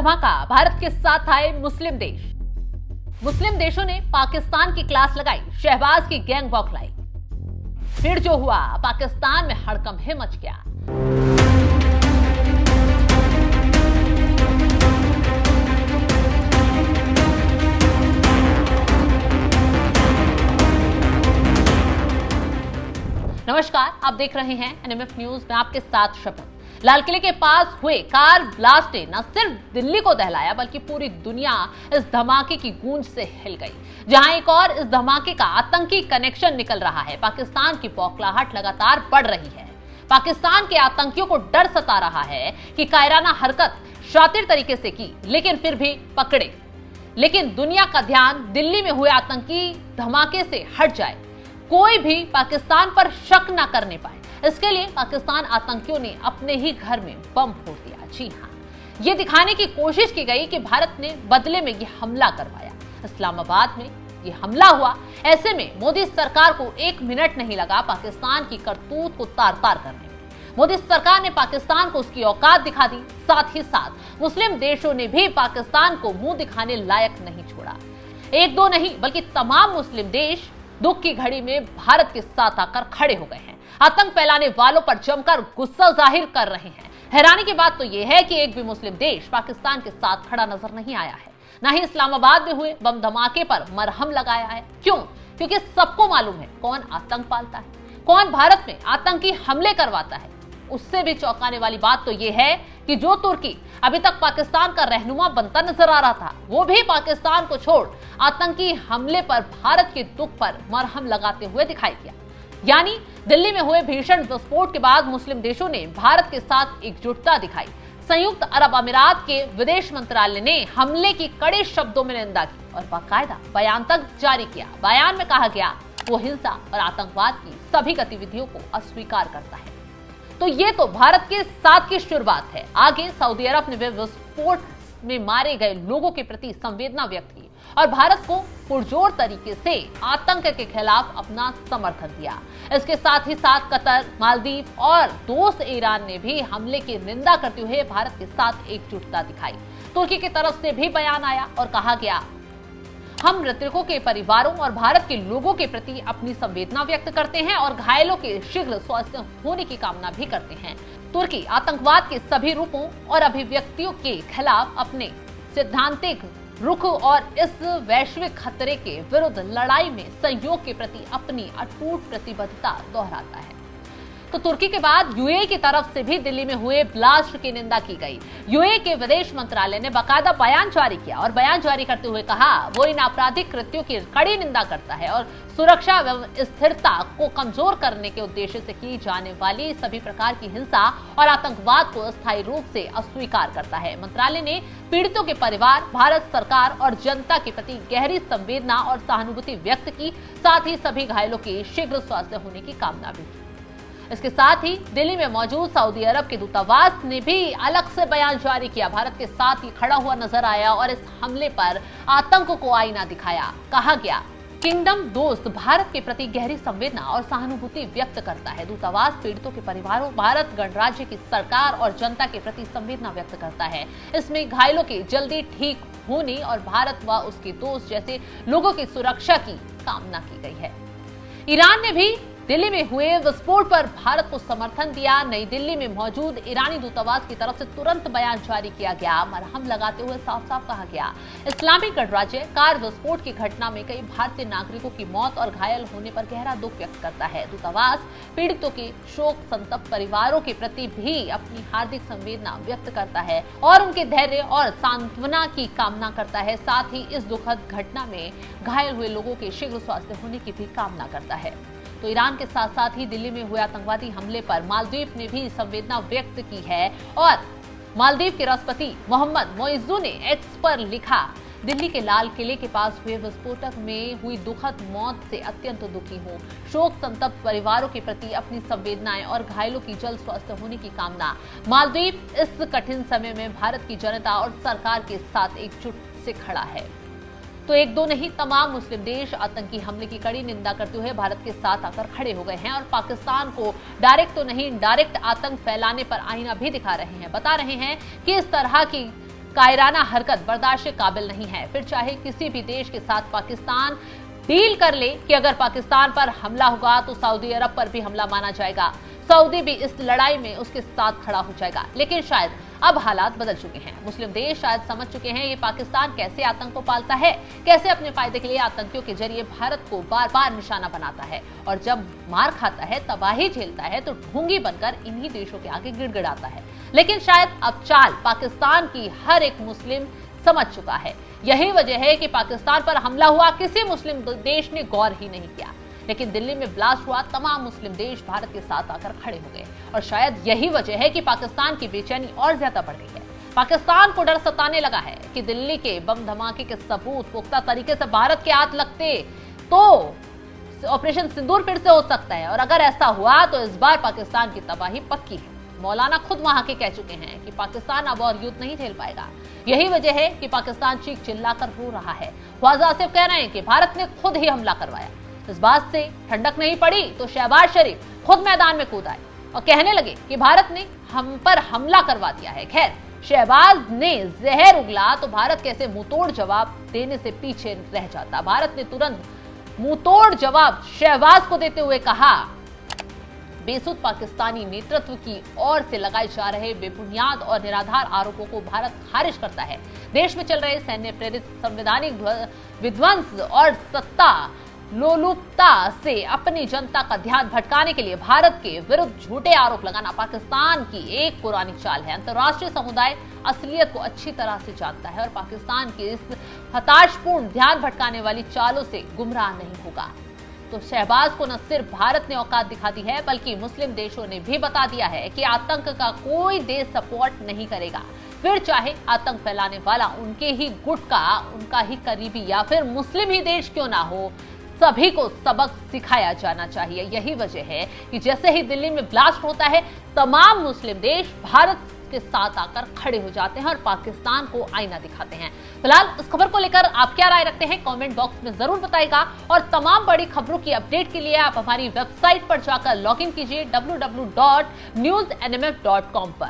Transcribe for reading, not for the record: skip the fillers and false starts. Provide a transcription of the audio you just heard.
धमाका, भारत के साथ आए मुस्लिम देश। मुस्लिम देशों ने पाकिस्तान की क्लास लगाई, शहबाज की गैंग बौखलाई। फिर जो हुआ, पाकिस्तान में हड़कंप मच गया। नमस्कार, आप देख रहे हैं एनएमएफ न्यूज में आपके साथ शपथ। लाल किले के पास हुए कार ब्लास्ट ने न सिर्फ दिल्ली को दहलाया बल्कि पूरी दुनिया इस धमाके की गूंज से हिल गई। जहां एक और इस धमाके का आतंकी कनेक्शन निकल रहा है। पाकिस्तान की बौखलाहट लगातार बढ़ रही है। पाकिस्तान के आतंकियों को डर सता रहा है कि कायराना हरकत शातिर तरीके से की, लेकिन फिर भी पकड़े। लेकिन दुनिया का ध्यान दिल्ली में हुए आतंकी धमाके से हट जाए, कोई भी पाकिस्तान पर शक न करने पाए। इसके लिए पाकिस्तान आतंकियों ने अपने ही घर में बम फोड़ दिया। जी हां, ये दिखाने की कोशिश की गई कि भारत ने बदले में ये हमला करवाया। इस्लामाबाद में ये हमला हुआ। ऐसे में मोदी सरकार को 1 मिनट नहीं लगा पाकिस्तान की करतूत को तार तार करने में। मोदी सरकार ने पाकिस्तान को उसकी औकात दिखा दी। साथ ही साथ मुस्लिम देशों ने भी पाकिस्तान को मुंह दिखाने लायक नहीं छोड़ा। एक दो नहीं बल्कि तमाम मुस्लिम देश दुख की घड़ी में भारत के साथ आकर खड़े हो गए हैं। आतंक फैलाने वालों पर जमकर गुस्सा जाहिर कर रहे हैं। हैरानी की बात तो यह है कि एक भी मुस्लिम देश पाकिस्तान के साथ खड़ा नजर नहीं आया है। न ही इस्लामाबाद में हुए बम धमाके पर मरहम लगाया है। क्यों? क्योंकि सबको मालूम है कौन आतंक पालता है, कौन भारत में आतंकी हमले करवाता है। उससे भी चौंकाने वाली बात तो यह है कि जो तुर्की अभी तक पाकिस्तान का रहनुमा बनता नजर आ रहा था, वो भी पाकिस्तान को छोड़ आतंकी हमले पर भारत के दुख पर मरहम लगाते हुए दिखाई दिया। यानी दिल्ली में हुए भीषण विस्फोट के बाद मुस्लिम देशों ने भारत के साथ एकजुटता दिखाई। संयुक्त अरब अमीरात के विदेश मंत्रालय ने हमले की कड़े शब्दों में निंदा की और बाकायदा बयान तक जारी किया। बयान में कहा गया वो हिंसा और आतंकवाद की सभी गतिविधियों को अस्वीकार करता है। तो ये तो भारत के साथ की शुरुआत है। आगे सऊदी अरब ने विस्फोट में मारे गए लोगों के प्रति संवेदना व्यक्त की और भारत को पुरजोर तरीके से आतंक के खिलाफ अपना समर्थन दिया। इसके साथ ही साथ कतर, मालदीव और दोस्त ईरान ने भी हमले की निंदा करते हुए भारत के साथ एकजुटता दिखाई। तुर्की की तरफ से भी बयान आया और कहा गया, हम मृतकों के परिवारों और भारत के लोगों के प्रति अपनी संवेदना व्यक्त करते हैं और घायलों के शीघ्र स्वस्थ होने की कामना भी करते हैं। तुर्की आतंकवाद के सभी रूपों और अभिव्यक्तियों के खिलाफ अपने सैद्धांतिक रुख और इस वैश्विक खतरे के विरुद्ध लड़ाई में सहयोग के प्रति अपनी अटूट प्रतिबद्धता दोहराता है। तो तुर्की के बाद यूएई की तरफ से भी दिल्ली में हुए ब्लास्ट की निंदा की गई। यूएई के विदेश मंत्रालय ने बाकायदा बयान जारी किया और बयान जारी करते हुए कहा वो इन आपराधिक कृत्यों की कड़ी निंदा करता है और सुरक्षा एवं स्थिरता को कमजोर करने के उद्देश्य से की जाने वाली सभी प्रकार की हिंसा और आतंकवाद को अस्थायी रूप से अस्वीकार करता है। मंत्रालय ने पीड़ितों के परिवार, भारत सरकार और जनता के प्रति गहरी संवेदना और सहानुभूति व्यक्त की। साथ ही सभी घायलों के शीघ्र स्वास्थ्य होने की कामना भी की। इसके साथ ही दिल्ली में मौजूद सऊदी अरब के दूतावास ने भी अलग से बयान जारी किया। भारत के साथ ही खड़ा हुआ नजर आया और इस हमले पर आतंक को आईना दिखाया। कहा गया, किंगडम दोस्त भारत के प्रति गहरी संवेदना और सहानुभूति व्यक्त करता है। दूतावास पीड़ितों के परिवारों, भारत गणराज्य की सरकार और जनता के प्रति संवेदना व्यक्त करता है। इसमें घायलों के जल्दी ठीक होने और भारत व उसके दोस्त जैसे लोगों की सुरक्षा की कामना की गई है। ईरान ने भी दिल्ली में हुए विस्फोट पर भारत को समर्थन दिया। नई दिल्ली में मौजूद ईरानी दूतावास की तरफ से तुरंत बयान जारी किया गया। मरहम लगाते हुए साफ साफ कहा गया, इस्लामी गणराज्य कार विस्फोट की घटना में कई भारतीय नागरिकों की मौत और घायल होने पर गहरा दुख व्यक्त करता है। दूतावास पीड़ितों के शोक संतप्त परिवारों के प्रति भी अपनी हार्दिक संवेदना व्यक्त करता है और उनके धैर्य और सांत्वना की कामना करता है। साथ ही इस दुखद घटना में घायल हुए लोगों के शीघ्र स्वास्थ्य होने की भी कामना करता है। तो ईरान के साथ साथ ही दिल्ली में हुए आतंकवादी हमले पर मालदीव ने भी संवेदना व्यक्त की है और मालदीव के राष्ट्रपति मोहम्मद मोइज़ू ने एक्स पर लिखा, दिल्ली के लाल किले के पास हुए विस्फोटक में हुई दुखद मौत से अत्यंत दुखी हूँ। शोक संतप्त परिवारों के प्रति अपनी संवेदनाएं और घायलों की जल्द स्वस्थ होने की कामना। मालदीव इस कठिन समय में भारत की जनता और सरकार के साथ एकजुट से खड़ा है। तो एक दो नहीं, तमाम मुस्लिम देश आतंकी हमले की कड़ी निंदा करते हुए भारत के साथ आकर खड़े हो गए हैं और पाकिस्तान को डायरेक्ट तो नहीं, इनडायरेक्ट आतंक फैलाने पर आईना भी दिखा रहे हैं। बता रहे हैं कि इस तरह की कायराना हरकत बर्दाश्त के काबिल नहीं है। फिर चाहे किसी भी देश के साथ पाकिस्तान डील कर ले कि अगर पाकिस्तान पर हमला होगा तो सऊदी अरब पर भी हमला माना जाएगा, सऊदी भी इस लड़ाई में उसके साथ खड़ा हो जाएगा। लेकिन शायद अब हालात बदल चुके हैं। मुस्लिम देश शायद समझ चुके हैं ये पाकिस्तान कैसे आतंक को पालता है, कैसे अपने फायदे के लिए आतंकियों के जरिए भारत को बार बार निशाना बनाता है, और जब मार खाता है, तबाही झेलता है, तो ढोंगी बनकर इन्हीं देशों के आगे गिड़गिड़ाता है। लेकिन शायद अब चाल पाकिस्तान की हर एक मुस्लिम समझ चुका है। यही वजह है कि पाकिस्तान पर हमला हुआ, किसी मुस्लिम देश ने गौर ही नहीं किया, लेकिन दिल्ली में ब्लास्ट हुआ, तमाम मुस्लिम देश भारत के साथ आकर खड़े हो गए। और शायद यही वजह है कि पाकिस्तान की बेचैनी और ज्यादा बढ़ गई है। पाकिस्तान को डर सताने लगा है कि दिल्ली के बम धमाके के सबूत पुख्ता तरीके से भारत के हाथ लगते तो ऑपरेशन सिंदूर फिर से हो सकता है, और अगर ऐसा हुआ तो इस बार पाकिस्तान की तबाही पक्की है। मौलाना खुद वहां के कह चुके हैं कि पाकिस्तान अब और युद्ध नहीं झेल पाएगा। यही वजह है कि पाकिस्तान चीख चिल्लाकर रो रहा है। ख्वाजा आसिफ कह रहे हैं कि भारत ने खुद ही हमला करवाया। इस बात से ठंडक नहीं पड़ी तो शहबाज शरीफ खुद मैदान में कूद आए और कहने लगे कि भारत ने हम पर हमला करवा दिया है। खैर, शहबाज ने जहर उगला तो भारत कैसे मुंहतोड़ जवाब देने से पीछे रह जाता। भारत ने तुरंत मुंहतोड़ जवाब शहबाज को देते हुए कहा, बेसुध पाकिस्तानी नेतृत्व की ओर से लगाए जा रहे बेबुनियाद और निराधार आरोपों को भारत खारिज करता है। देश में चल रहे सैन्य प्रेरित संवैधानिक विध्वंस और सत्ता लोलुपता से अपनी जनता का ध्यान भटकाने के लिए भारत के विरुद्ध झूठे आरोप लगाना पाकिस्तान की एक पुरानी चाल है। अंतर्राष्ट्रीय समुदाय असलियत को अच्छी तरह से जानता है और पाकिस्तान की इस हताशपूर्ण ध्यान भटकाने वाली चालों से गुमराह नहीं होगा। तो शहबाज को न सिर्फ भारत ने औकात दिखा दी है, बल्कि मुस्लिम देशों ने भी बता दिया है कि आतंक का कोई देश सपोर्ट नहीं करेगा। फिर चाहे आतंक फैलाने वाला उनके ही गुट का, उनका ही करीबी या फिर मुस्लिम ही देश क्यों ना हो, सभी को सबक सिखाया जाना चाहिए। यही वजह है कि जैसे ही दिल्ली में ब्लास्ट होता है, तमाम मुस्लिम देश भारत के साथ आकर खड़े हो जाते हैं और पाकिस्तान को आईना दिखाते हैं। फिलहाल इस खबर को लेकर आप क्या राय रखते हैं, कमेंट बॉक्स में जरूर बताइएगा। और तमाम बड़ी खबरों की अपडेट के लिए आप हमारी वेबसाइट पर जाकर लॉगिन कीजिए www.newsnmf.com पर।